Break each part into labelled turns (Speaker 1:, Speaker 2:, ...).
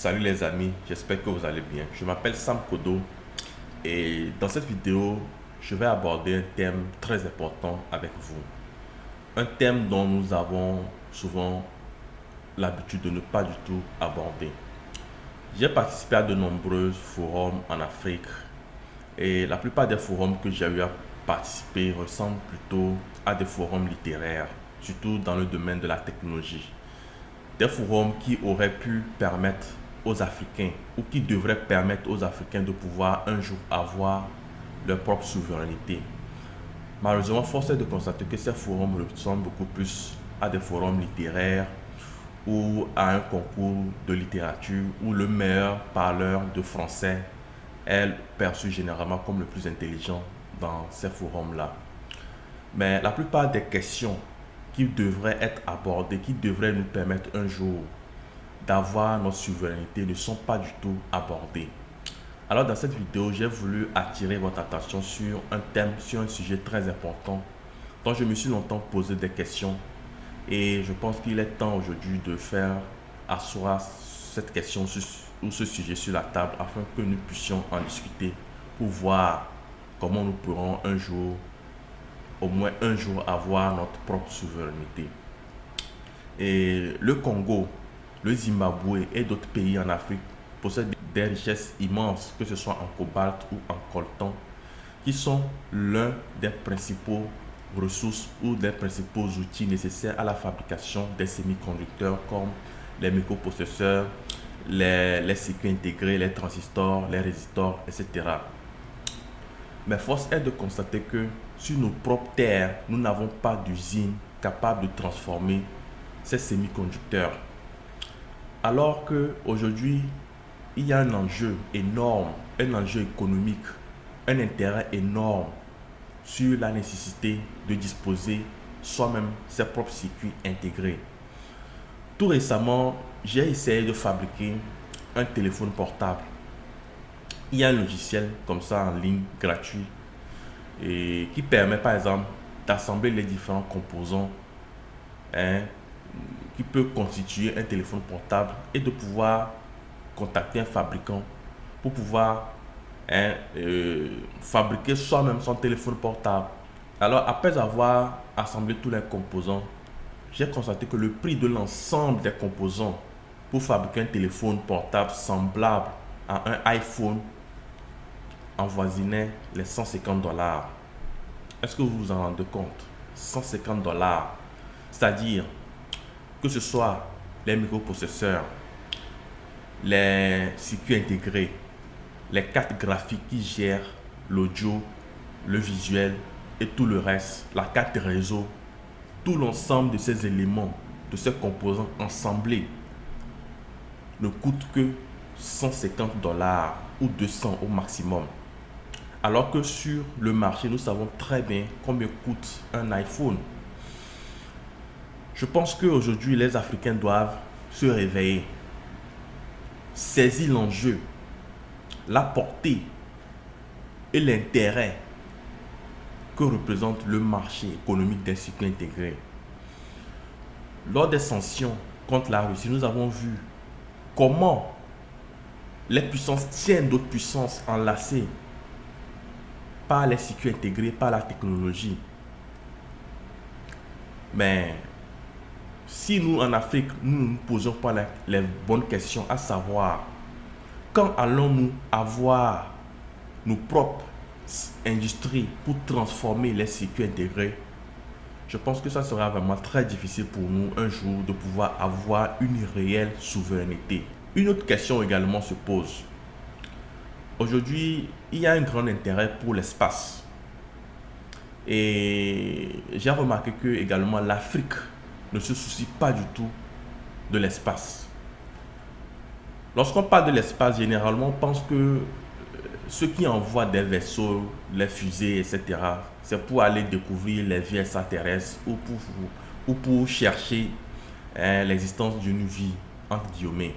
Speaker 1: Salut les amis, j'espère que vous allez bien. Je m'appelle Sam Kodo et dans cette vidéo, je vais aborder un thème très important avec vous. Un thème dont nous avons souvent l'habitude de ne pas du tout aborder. J'ai participé à de nombreux forums en Afrique et la plupart des forums que j'ai eu à participer ressemblent plutôt à des forums littéraires, surtout dans le domaine de la technologie. Des forums qui auraient pu permettre aux Africains ou qui devraient permettre aux Africains de pouvoir un jour avoir leur propre souveraineté. Malheureusement, force est de constater que ces forums ressemblent beaucoup plus à des forums littéraires ou à un concours de littérature où le meilleur parleur de français est perçu généralement comme le plus intelligent dans ces forums-là. Mais la plupart des questions qui devraient être abordées, qui devraient nous permettre un jour d'avoir notre souveraineté ne sont pas du tout abordées. Alors dans cette vidéo, j'ai voulu attirer votre attention sur un thème, sur un sujet très important dont je me suis longtemps posé des questions et je pense qu'il est temps aujourd'hui de faire asseoir cette question ou ce sujet sur la table afin que nous puissions en discuter pour voir comment nous pourrons un jour, au moins un jour, avoir notre propre souveraineté. Et le Congo, le Zimbabwe et d'autres pays en Afrique possèdent des richesses immenses, que ce soit en cobalt ou en coltan, qui sont l'un des principaux ressources ou des principaux outils nécessaires à la fabrication des semi-conducteurs comme les microprocesseurs, les circuits intégrés, les transistors, les résistors, etc. Mais force est de constater que sur nos propres terres, nous n'avons pas d'usine capable de transformer ces semi-conducteurs. Alors qu'aujourd'hui, il y a un enjeu énorme, un enjeu économique, un intérêt énorme sur la nécessité de disposer soi-même ses propres circuits intégrés. Tout récemment, j'ai essayé de fabriquer un téléphone portable. Il y a un logiciel comme ça en ligne gratuit et qui permet par exemple d'assembler les différents composants qui peut constituer un téléphone portable et de pouvoir contacter un fabricant pour pouvoir fabriquer soi-même son téléphone portable. Alors après avoir assemblé tous les composants, j'ai constaté que le prix de l'ensemble des composants pour fabriquer un téléphone portable semblable à un iPhone avoisinait les $150. Est-ce que vous vous en rendez compte? $150. C'est-à-dire que ce soit les microprocesseurs, les circuits intégrés, les cartes graphiques qui gèrent l'audio, le visuel et tout le reste, la carte réseau, tout l'ensemble de ces éléments, de ces composants assemblés ne coûte que $150 ou 200 au maximum. Alors que sur le marché, nous savons très bien combien coûte un iPhone. Je pense qu'aujourd'hui, les Africains doivent se réveiller, saisir l'enjeu, la portée et l'intérêt que représente le marché économique des circuits intégrés. Lors des sanctions contre la Russie, nous avons vu comment les puissances tiennent d'autres puissances enlacées par les circuits intégrés, par la technologie. Mais si nous, en Afrique, nous ne nous posons pas les bonnes questions, à savoir, quand allons-nous avoir nos propres industries pour transformer les circuits intégrés, je pense que ça sera vraiment très difficile pour nous un jour de pouvoir avoir une réelle souveraineté. Une autre question également se pose. Aujourd'hui, il y a un grand intérêt pour l'espace. Et j'ai remarqué que également l'Afrique ne se soucie pas du tout de l'espace. Lorsqu'on parle de l'espace, généralement, on pense que ceux qui envoient des vaisseaux, les fusées, etc., c'est pour aller découvrir les vies extraterrestres ou pour chercher l'existence d'une vie, entre guillemets.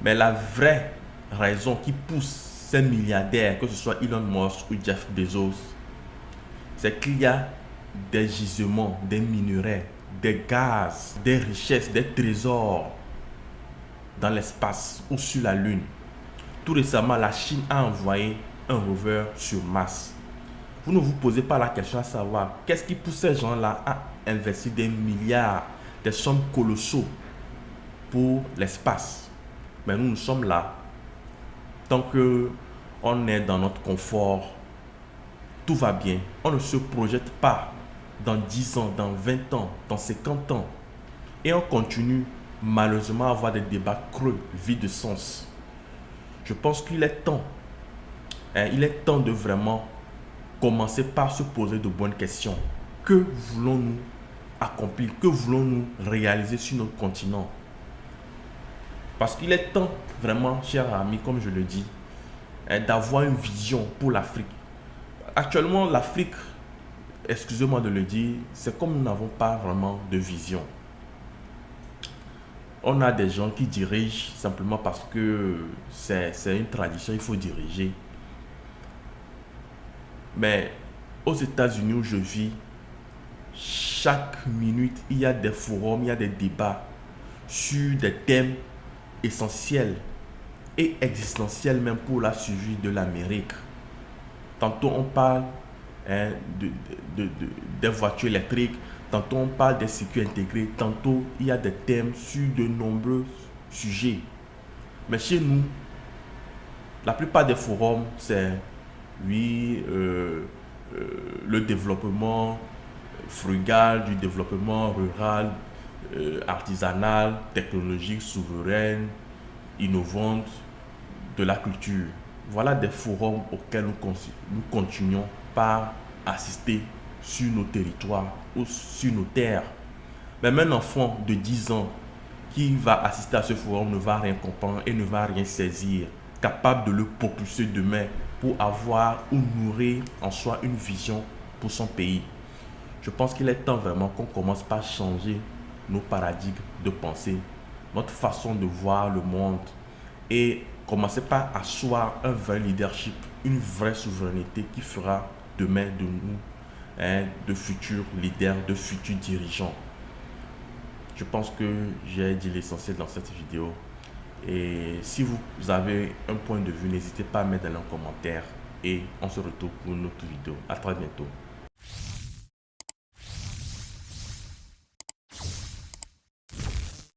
Speaker 1: Mais la vraie raison qui pousse ces milliardaires, que ce soit Elon Musk ou Jeff Bezos, c'est qu'il y a des gisements, des minerais, des gaz, des richesses, des trésors dans l'espace ou sur la Lune. Tout récemment, la Chine a envoyé un rover sur Mars. Vous ne vous posez pas la question à savoir qu'est-ce qui pousse ces gens-là à investir des milliards, des sommes colossaux pour l'espace. Mais nous sommes là. Tant qu'on est dans notre confort, tout va bien. On ne se projette pas dans 10 ans, dans 20 ans, dans 50 ans. Et on continue malheureusement à avoir des débats creux, vides de sens. Je pense qu'il est temps. Il est temps de vraiment commencer par se poser de bonnes questions. Que voulons-nous accomplir? Que voulons-nous réaliser sur notre continent? Parce qu'il est temps, vraiment, chers amis, comme je le dis, d'avoir une vision pour l'Afrique. Actuellement, l'Afrique, excusez-moi de le dire, c'est comme nous n'avons pas vraiment de vision. On a des gens qui dirigent simplement parce que c'est une tradition, il faut diriger. Mais aux États-Unis où je vis, chaque minute, il y a des forums, il y a des débats sur des thèmes essentiels et existentiels même pour la survie de l'Amérique. Tantôt on parle des voitures électriques, tantôt on parle des circuits intégrés, tantôt il y a des thèmes sur de nombreux sujets. Mais chez nous, la plupart des forums, c'est le développement frugal, du développement rural, artisanal, technologique, souveraine, innovante, de la culture. Voilà des forums auxquels nous continuons par assister sur nos territoires ou sur nos terres. Même un enfant de 10 ans qui va assister à ce forum ne va rien comprendre et ne va rien saisir, capable de le propulser demain pour avoir ou nourrir en soi une vision pour son pays. Je pense qu'il est temps vraiment qu'on commence par changer nos paradigmes de pensée, notre façon de voir le monde et commencer par asseoir un vrai leadership, une vraie souveraineté qui fera demain de nous de futurs leaders, de futurs dirigeants. Je pense que j'ai dit l'essentiel dans cette vidéo. Et si vous avez un point de vue, n'hésitez pas à mettre dans les commentaires et on se retrouve pour une autre vidéo. À très bientôt.